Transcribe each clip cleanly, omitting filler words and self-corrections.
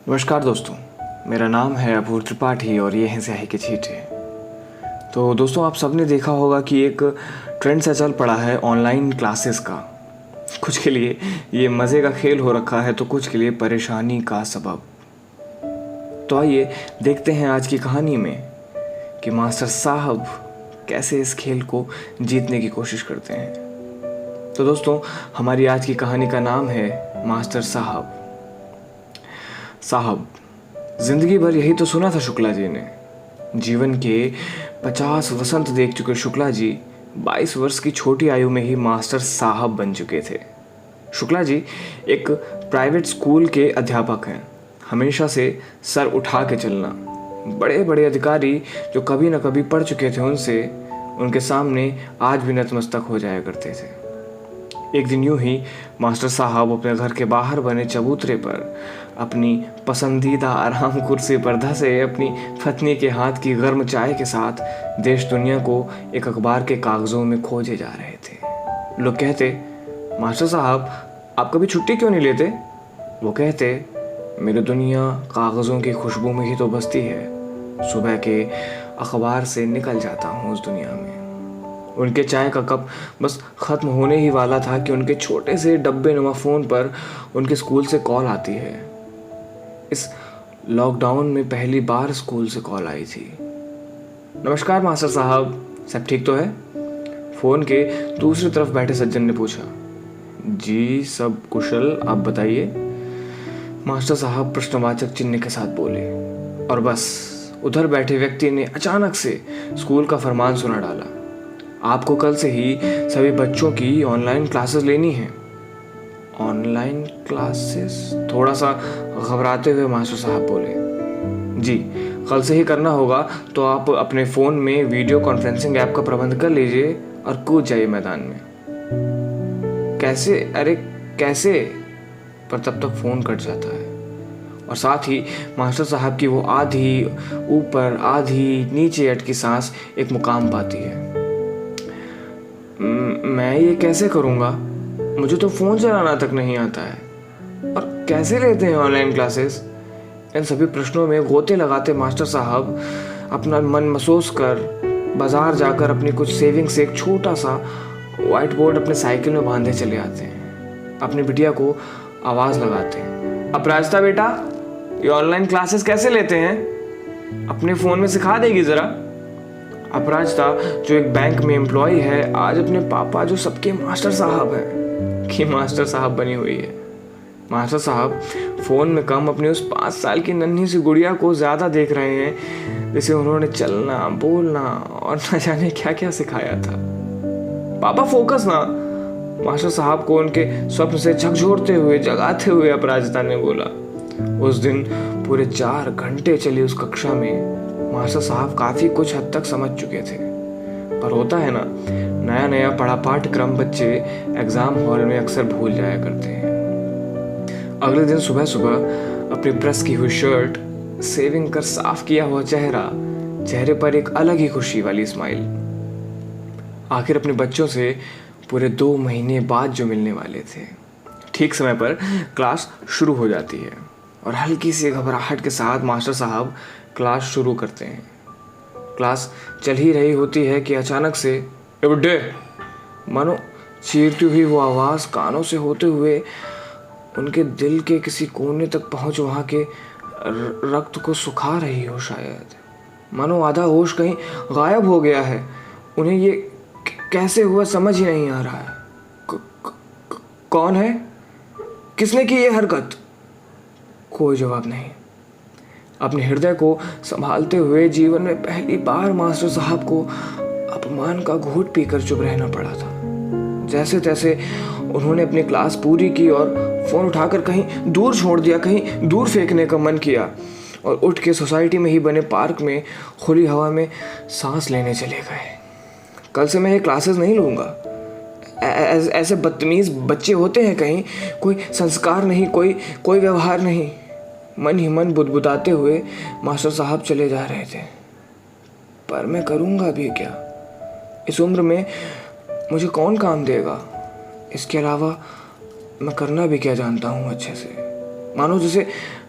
नमस्कार दोस्तों, मेरा नाम है अपूर्व त्रिपाठी और ये हैं स्याही के छींटे। तो दोस्तों, आप सबने देखा होगा कि एक ट्रेंड सा चल पड़ा है ऑनलाइन क्लासेस का। कुछ के लिए ये मज़े का खेल हो रखा है तो कुछ के लिए परेशानी का सबब। तो आइए देखते हैं आज की कहानी में कि मास्टर साहब कैसे इस खेल को जीतने की कोशिश करते हैं। तो दोस्तों, हमारी आज की कहानी का नाम है मास्टर साहब। जिंदगी भर यही तो सुना था शुक्ला जी ने। जीवन के 50 वसंत देख चुके शुक्ला जी 22 वर्ष की छोटी आयु में ही मास्टर साहब बन चुके थे। शुक्ला जी एक प्राइवेट स्कूल के अध्यापक हैं। हमेशा से सर उठा के चलना। बड़े बड़े अधिकारी जो कभी न कभी पढ़ चुके थे उनके सामने आज भी नतमस्तक हो जाया करते थे। एक दिन यूं ही मास्टर साहब अपने घर के बाहर बने चबूतरे पर अपनी पसंदीदा आराम कुर्सी पर धंसे अपनी पत्नी के हाथ की गर्म चाय के साथ देश दुनिया को एक अखबार के कागज़ों में खोजे जा रहे थे। लोग कहते, मास्टर साहब आप कभी छुट्टी क्यों नहीं लेते? वो कहते, मेरी दुनिया कागज़ों की खुशबू में ही तो बसती है। सुबह के अखबार से निकल जाता हूँ उस दुनिया में। उनके चाय का कप बस ख़त्म होने ही वाला था कि उनके छोटे से डब्बे नुमा फ़ोन पर उनके स्कूल से कॉल आती है। इस लॉकडाउन में पहली बार स्कूल से कॉल आई थी। नमस्कार मास्टर साहब, सब ठीक तो है? फ़ोन के दूसरी तरफ बैठे सज्जन ने पूछा। जी सब कुशल, आप बताइए, मास्टर साहब प्रश्नवाचक चिन्ह के साथ बोले। और बस उधर बैठे व्यक्ति ने अचानक से स्कूल का फरमान सुना डाला। आपको कल से ही सभी बच्चों की ऑनलाइन क्लासेस लेनी है। Online classes? थोड़ा सा घबराते हुए मास्टर साहब बोले। जी, कल से ही करना होगा तो आप अपने फ़ोन में वीडियो कॉन्फ्रेंसिंग ऐप का प्रबंध कर लीजिए और कूद जाइए मैदान में। कैसे? अरे कैसे? पर तब तक फ़ोन कट जाता है और साथ ही मास्टर साहब की वो आधी ऊपर आधी नीचे अटकी सांस एक मुकाम पाती है। मैं ये कैसे करूँगा? मुझे तो फ़ोन चलाना तक नहीं आता है। और कैसे लेते हैं ऑनलाइन क्लासेस? इन सभी प्रश्नों में गोते लगाते मास्टर साहब अपना मन महसूस कर बाज़ार जाकर अपनी कुछ सेविंग से एक छोटा सा वाइट बोर्ड अपने साइकिल में बांधे चले आते हैं। अपनी बिटिया को आवाज़ लगाते हैं, अपराजिता बेटा, ये ऑनलाइन क्लासेस कैसे लेते हैं? अपने फ़ोन में सिखा देगी ज़रा। अपराजिता जो एक बैंक में एम्प्लॉय है, आज अपने पापा जो सबके मास्टर साहब हैं की मास्टर साहब बनी हुई है। मास्टर साहब फ़ोन में कम अपनी उस 5 साल की नन्ही सी गुड़िया को ज़्यादा देख रहे हैं जिसे उन्होंने चलना, बोलना और न जाने क्या क्या सिखाया था। पापा फोकस ना, मास्टर साहब को उनके स्वप्न से झकझोरते हुए जगाते हुए अपराजिता ने बोला। उस दिन पूरे 4 घंटे चली उस कक्षा में मास्टर साहब काफ़ी कुछ हद तक समझ चुके थे। पर होता है ना, नया नया पढ़ा पाठ्यक्रम बच्चे एग्ज़ाम हॉल में अक्सर भूल जाया करते हैं। अगले दिन सुबह सुबह अपनी प्रेस की हुई शर्ट, सेविंग कर साफ किया हुआ चेहरे पर एक अलग ही खुशी वाली स्माइल। आखिर अपने बच्चों से पूरे 2 महीने बाद जो मिलने वाले थे। ठीक समय पर क्लास शुरू हो जाती है और हल्की सी घबराहट के साथ मास्टर साहब क्लास शुरू करते हैं। क्लास चल ही रही होती है कि अचानक से ए बुड्ढे, मानो चीरती हुई वो आवाज़ कानों से होते हुए उनके दिल के किसी कोने तक पहुंच वहाँ के रक्त को सुखा रही हो। शायद मानो आधा होश कहीं गायब हो गया है। उन्हें ये कैसे हुआ समझ ही नहीं आ रहा है। कौन है? किसने की ये हरकत? कोई जवाब नहीं। अपने हृदय को संभालते हुए जीवन में पहली बार मास्टर साहब को अपमान का घूंट पीकर चुप रहना पड़ा था। जैसे तैसे उन्होंने अपनी क्लास पूरी की और फ़ोन उठाकर कहीं दूर छोड़ दिया, कहीं दूर फेंकने का मन किया और उठ के सोसाइटी में ही बने पार्क में खुली हवा में सांस लेने चले गए। कल से मैं ये क्लासेस नहीं लूँगा। ऐसे बदतमीज़ बच्चे होते हैं कहीं, कोई संस्कार नहीं, कोई व्यवहार नहीं। मन ही मन बुदबुदाते हुए मास्टर साहब चले जा रहे थे। पर मैं करूँगा भी क्या? इस उम्र में मुझे कौन काम देगा? इसके अलावा मैं करना भी क्या जानता हूँ अच्छे से। मानो जैसे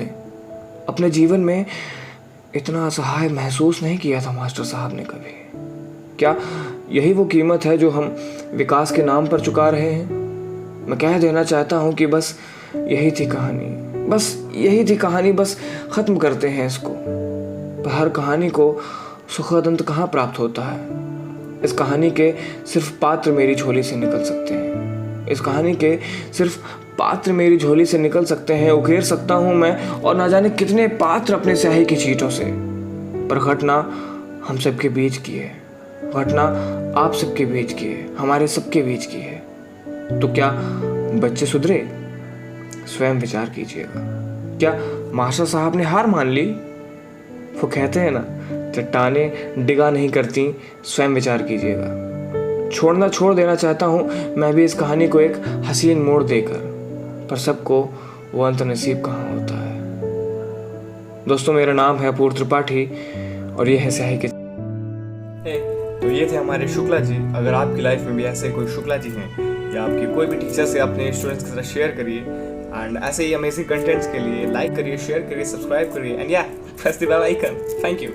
ने अपने जीवन में इतना असहाय महसूस नहीं किया था मास्टर साहब ने कभी। क्या यही वो कीमत है जो हम विकास के नाम पर चुका रहे हैं? मैं कह देना चाहता हूँ कि बस यही थी कहानी, बस यही थी कहानी, बस ख़त्म करते हैं इसको। पर हर कहानी को सुखद अंत कहाँ प्राप्त होता है? इस कहानी के सिर्फ पात्र मेरी झोली से निकल सकते हैं। इस कहानी के सिर्फ पात्र मेरी झोली से निकल सकते हैं। उकेर सकता हूँ मैं और ना जाने कितने पात्र अपने स्याही की चीटों से। पर घटना हम सबके बीच की है, घटना आप सबके बीच की है, हमारे सबके बीच की है। तो क्या बच्चे सुधरे? स्वयं विचार कीजिएगा। क्या मास्टर साहब ने हार मान ली? वो कहते हैं ना, चट्टानें डिगा नहीं करती, स्वयं विचार कीजिएगा। छोड़ना छोड़ देना चाहता हूँ मैं भी इस कहानी को एक हसीन मोड़ देकर, पर सबको वो अंत नसीब कहाँ होता है। दोस्तों, मेरा नाम है अपूर्व त्रिपाठी और ये है स्याही के। तो ये थे हमारे शुक्ला जी। अगर आपकी लाइफ में भी ऐसे कोई शुक्ला जी हैं या आपके कोई भी टीचर से अपने स्टूडेंट्स के साथ शेयर करिए। एंड ऐसे ही अमेजिंग कंटेंट्स के लिए लाइक करिए, शेयर करिए, सब्सक्राइब करिए एंड या press the bell icon. Thank you.